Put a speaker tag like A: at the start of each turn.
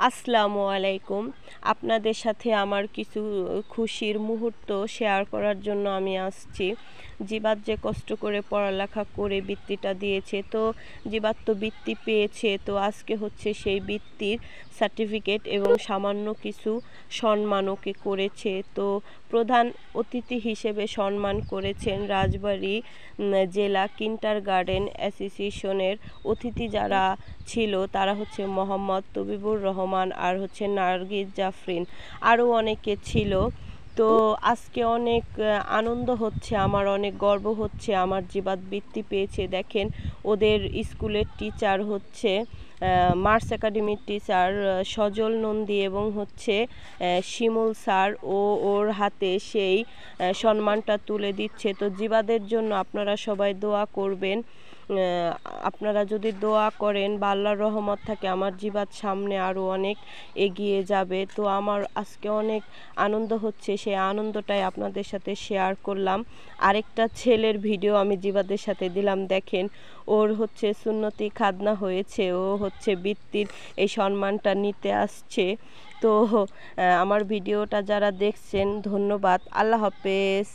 A: আসসালামু আলাইকুম। আপনাদের সাথে আমার কিছু খুশির মুহূর্ত শেয়ার করার জন্য আমি আসছি। জিবাত যে কষ্ট করে পড়ালেখা করে বৃত্তিটা দিয়েছে, তো জিবাত তো বৃত্তি পেয়েছে, তো আজকে হচ্ছে সেই বৃত্তির সার্টিফিকেট এবং সামান্য কিছু সম্মান ওকে করেছে। তো প্রধান অতিথি হিসেবে সম্মান করেছেন রাজবাড়ী জেলা কিন্ডারগার্টেন অ্যাসোসিয়েশনের অতিথি যারা ছিল তারা হচ্ছে মোহাম্মদ তবিবুর রহমান আর হচ্ছে নার্গিস জাফরিন, আরও অনেকে ছিল। তো আজকে অনেক আনন্দ হচ্ছে, আমার অনেক গর্ব হচ্ছে আমার জিবাত বৃত্তি পেয়েছে। দেখেন ওদের স্কুলের টিচার হচ্ছে মার্স একাডেমির টিচার সজল নন্দী এবং হচ্ছে শিমুল স্যার, ওর হাতে সেই সম্মানটা তুলে দিচ্ছে। তো জিবাদের জন্য আপনারা সবাই দোয়া করবেন। আপনারা যদি দোয়া করেন বা আল্লাহর রহমত থাকে আমার জিবাত সামনে আরও অনেক এগিয়ে যাবে। তো আমার আজকে অনেক আনন্দ হচ্ছে, সেই আনন্দটাই আপনাদের সাথে শেয়ার করলাম। আরেকটা ছেলের ভিডিও আমি জিবাদের সাথে দিলাম, দেখেন ওর হচ্ছে সুন্নতি খাদনা হয়েছে, ও হচ্ছে বৃত্তির এই সম্মানটা নিতে আসছে। তো আমার ভিডিওটা যারা দেখছেন ধন্যবাদ। আল্লাহ হাফেজ।